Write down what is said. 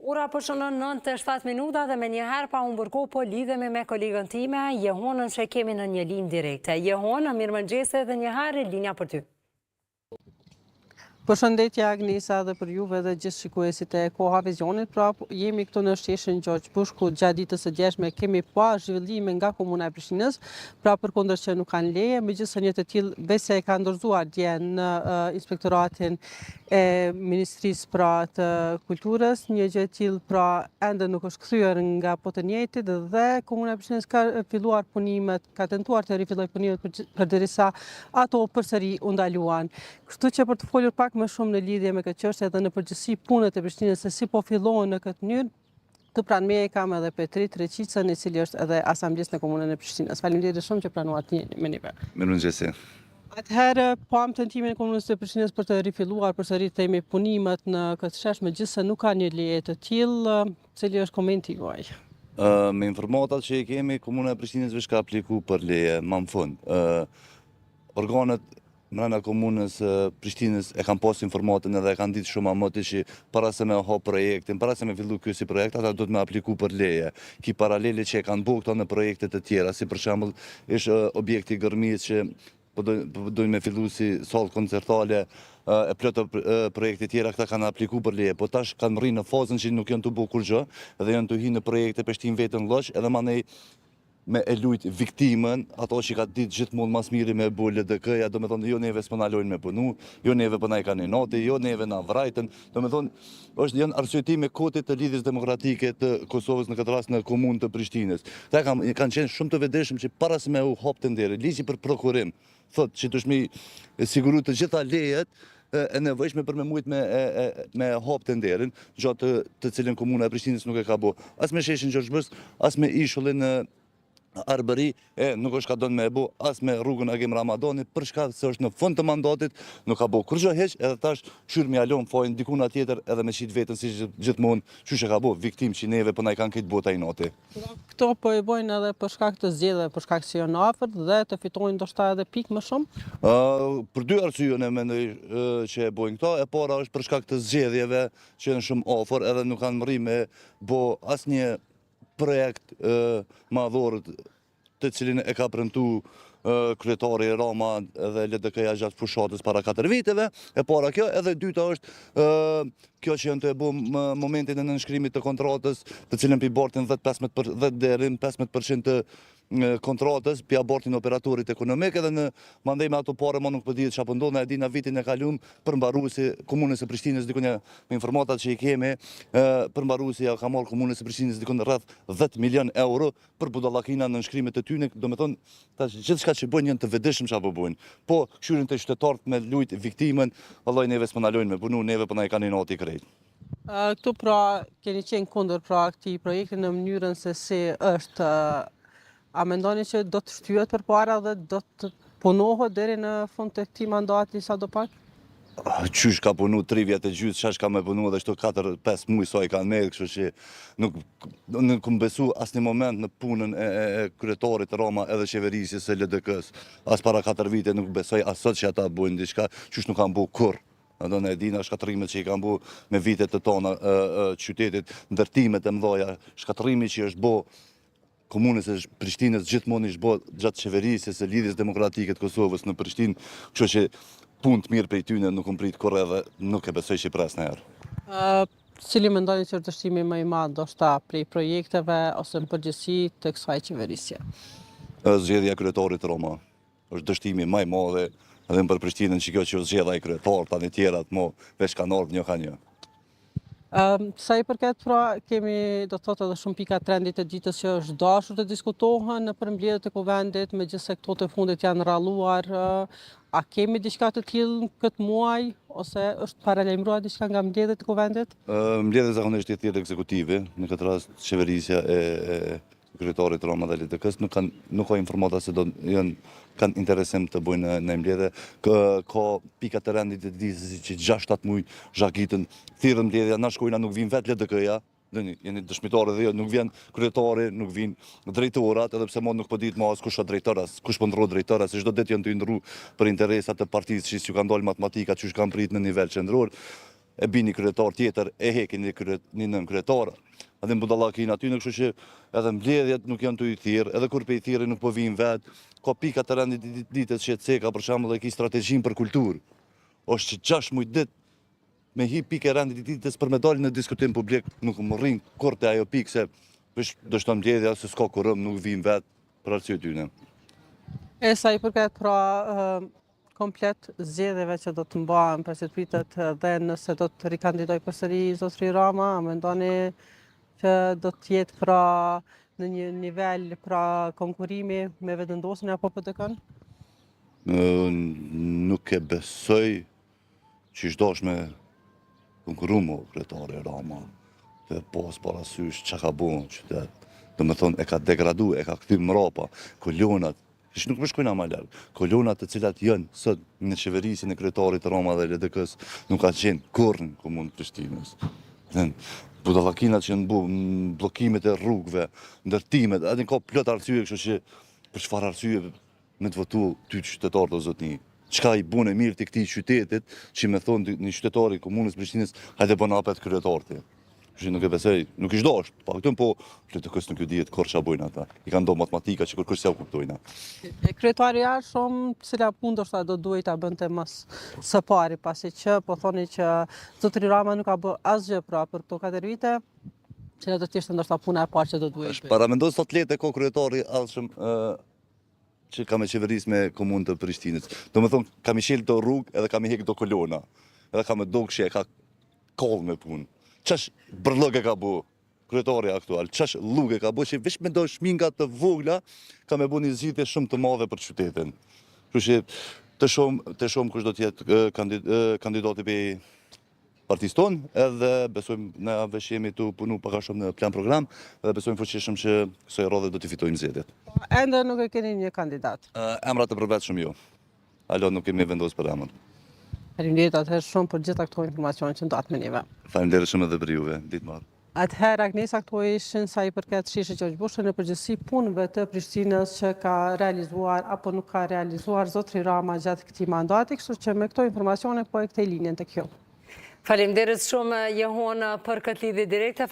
Ora po shënon 9:07 minuta dhe me njëherë pa unë bërko po lidhemi me kolegën time, Jehonën që kemi në një linjë direkte. Jehona, mirëmëngjese dhe njëherë linja për ty. Përshëndetje Agnesa dhe për juve dhe gjithë shikuesit e Koha Vizionit. Pra jemi këtu në shteshin Gjogjë Bush, ku gjatë ditës së djeshme kemi pa zhvillime nga Komuna e Prishtinës, pra përkundër që nuk kanë leje, megjithëse një të tillë besë e ka ndërzuar dje në Inspektoratin e Ministrisë pra të Kulturës, një gjë e tillë pra ende nuk është kthyer nga po të njëjtit dhe Komuna e Prishtinës ka filluar punimet, ka tentuar të rifillojë punimet përderisa ato përsëri u ndaluan. Kështu që për të folur pak më shumë në lidhje me këtë çështje dhe në përgjithësi punët e Prishtinës se si po fillohen në këtë mënyrë, të pranë meje kam edhe Petrit Reqicën, i cili është edhe asambleist në Komunën e Prishtinës. Faleminderit shumë që pranuat me ne. Mirëmëngjesi. Atëherë pam tentimin e Komunës së Prishtinës për të rifilluar përsëri themi punimet në këtë shesh, megjithëse nuk ka një leje të tillë, cili është komenti juaj? Me informatat që i kemi, Komuna e Prishtinës veç ka apliku për leje më në fund. Organet mbrana Komunës Prishtinës e kanë pas informatën edhe e kanë ditë shumë amoti që para se me hap projektin, para se me fillu ky si projekt, ata do të me apliku për leje. Ki paralele që e kanë bëu këto në projekte të tjera, si për shembull është objekti Gërmis që dojnë me fillu si sallë koncertale e plotë projekte tjera, këta kanë apliku për leje, po tash kanë rrinë në fazën që nuk janë të bëu kur gjë, edhe janë të hinë në projekte peshtin vetën lloç, edhe mandej me e lujt viktimën, ato që ka ditë gjithmonë mas miri me bu LDK-ja, do me thonë, jo neve s'po na lojnë me punu, jo neve po na i kanë i noti, jo neve na vrajtën, do me thonë, janë arsyetime kotit të lidhjes demokratike të Kosovës në këtë rast në komunë të Prishtinës. Ta kanë qenë shumë të vedeshëm që para se me u hap të ndere, ligji për prokurim, thotë që të shmi siguru të gjitha lejet, e nevojshme për me mujt me hap të nderin, gjatë të cilën Komuna e Prishtinës nuk e ka bo. As me sheshin Gjogjë Bush, as me ishullin Arbëri, nuk është ka donë me e bo, as me rrugën Agim Ramadani, për shka se është në fund të mandatit, nuk ka bo kërgjo heq, edhe tash shyrë me alon fojnë dikuna tjetër edhe me qitë vetën si gjithmonë, që ka bo, viktim që neve për na i kanë këtë bota i noti. Këto po e bojnë edhe për shkak të zgjedhjeve, për shkak se janë afër dhe të fitojnë ndoshta edhe pikë më shumë? Për dy arsye ne mendoj që e bojnë këto, e para është për shkak të zgjedhjeve që janë shumë afër, edhe nuk kanë mri me bo asnjë projekt madhor të cilin e ka premtu kryetari Rama dhe LDK-ja gjatë fushatës para 4 viteve, e para kjo, edhe dyta është kjo që janë të e bu momentin e nënshkrimit të kontratës, të cilin për i bortin 10 deri në 15% të kontratës për abortin operatorit ekonomik, edhe në mandej me ato pare ma nuk përdijet që apëndon, e di në vitin e kalum për mbarusi Komunës së Prishtinës, dikunja me informatat që i kemi, për mbarusi ka marrë Komunës së Prishtinës dikun rreth 10 milion euro për budallakina në nshkrimet të tyne, do me thonë, gjithë shka që bojnë janë të vedeshëm që apo bojnë. Po, këshyrin të qytetarët me lujt viktimen, vallaj neve s'po na lojnë me punu, neve po na i kanë i noti krejt. Këtu pra keni qenë kundër pra këtij projekti në mënyrën se si është. A mendoni që do të shtyhet përpara dhe do të punohet deri në fund të këtij mandati sadopak? Qysh ka punu 3 vjetë e gjysë, qash ka me punu dhe shto 4-5 muaj sa i kanë me, kështu që nuk këmë besu asë një moment në punën e kryetarit Rama edhe qeverisjes e LDK-s. As para 4 vite nuk besoj asot që ata bujnë diçka, qysh nuk kanë bu kur. Do në edina shkatrimet që i kanë bu me vitet të tona qytetit, ndërtimet e mdoja, shkatrimi që është bu Komunës e Prishtinës gjithmonë ishtë bo gjatë qeverisjes e lidhjes demokratike të Kosovës në Prishtinë, kështu që punë të mirë prej tyne nuk më pritë kur edhe nuk e besoj që i pres në herë. Cili mendoni që është dështimi më i madh ndoshta prej projekteve ose në përgjithësi të kësaj qeverisje? Zgjedhja e kryetarit Rama është dështimi më i madh edhe për Prishtinën që kjo që zgjedha i kryetar, tani tjerat mo veç kanë ardhur një ka një. Sa i përket pra kemi do të thotë edhe shumë pika trendit të ditës që është dashur të diskutohen në përmbledhjet e kuvendit, megjithëse këto të fundit janë ralluar, a kemi diçka të tillë këtë muaj ose është paralajmëruar diçka nga mbledhjet e kuvendit? Mbledhjet zakonisht i thirrë ekzekutivi, në këtë rast qeverisja e kryetarit Rama dhe LDK-s nuk ka informata se kanë interesim të bujnë në mbledhje. Ka pika të rendit të ditës që 6-7 muaj zhagitën, thirrën mbledhja, na shkojna nuk vin vetë LDK-ja, jeni dëshmitarë dhe nuk vjen kryetari, nuk vin drejtorat, edhe pse mo nuk po ditë ma as kush është drejtor, kush po ndërrohet drejtor, se çdo ditë janë të ndërru për interesat të partisë që ju kanë dalë matematika, që kanë prit në nivel qendror. e bini kryetar tjetër, e hekin një nën kryetar. Edhe në budallakin aty në kështu që edhe mbledhjet nuk janë të i thirrë, edhe kur pe i thirrë nuk po vijnë vetë, ka pika të rendit ditës që ceka për shembull e ki strategjin për kulturë. Është që 6 muaj ditë me hi pikë e rendit ditës për me dalë në diskutim publik, nuk më rrin kur te ajo pikë se do shton mbledhja se s'ka kurrëm, nuk vijnë vetë për arsye tyne. E sa i përket pra komplet zgjedhjeve që do të mbahen për që të pritet dhe nëse do të rikandidoj përsëri zotëri Rama, a mendoni që do të jetë pra në një nivel pra konkurimi me vendosjen apo PDK-n? Nuk e besoj që ishdosh me konkuru me kryetari Rama dhe pas parasysh që ka bu në qytet. Do me thonë e ka degradu, e ka këthy mrapa, kolonat, që nuk më shkojna ma lërë, kolonat të cilat jënë sot në qeverisin e kryetarit Rama dhe LDK-s nuk ka qenë kur në komunë Prishtinës. Budallakinat që në bu, blokimet e rrugëve, ndërtimet, atë ka plot arsye, kështu që për çfarë arsye me të votu ty qytetarët o zotni. Çka i bune mirë të këtij qytetit, që me thonë një qytetari i komunës Prishtinës, hajde bën hapet kryetarti. Që nuk e besoj, nuk i shdosh, pa këtën po, LDK-s nuk ju dihet kur ç'a bojnë ata. I kanë do matematika që kur s'ja kuptojnë. Kryetari shumë cila punë ndoshta do duhet ta bënte më së pari, pasi që po thoni që zotëri Rama nuk ka bë asgjë pra për këto 4 vite, që do të ishte ndoshta puna e parë që do duhet bëj. Para mendoj sot letë ko kryetari allshëm që ka me qeveris me komunë të Prishtinës. Do me thonë, ka mi shelë të rrugë edhe ka mi hekë do kolona. Edhe ka me do këshje, ka kollë me punë. Qash bërlëg e ka bu kryetari aktual, qash lug e ka bu, që vesh me do shminga të vogla, ka me bu një zgjidhje shumë të madhe për qytetin. Kështu që të shumë kush do t'jetë kandidati për partisë tonë, edhe besojmë në vesh jemi të punu paka shumë në plan program, edhe besojmë fuqishëm që kësaj rrodhe do t'i fitojmë zgjedhjet. Ende nuk e keni një kandidat. Emrat e përvetshëm jo. Alo nuk kemi vendosur për emër. Faleminderit atëherë shumë për gjitha këto informacione që ndat me neve. Faleminderit shumë edhe për juve. Ditë mbarë. Atëherë Agnesa këto ishin sa i përket Shishit Gjogjë Bushën në përgjithësi punëve të Prishtinës që ka realizuar apo nuk ka realizuar zotëri Rama gjatë këtij mandati, kështu që me këto informacione po e kthej linjën tek ju. Faleminderit shumë Jehona për këtë lidhje direkte.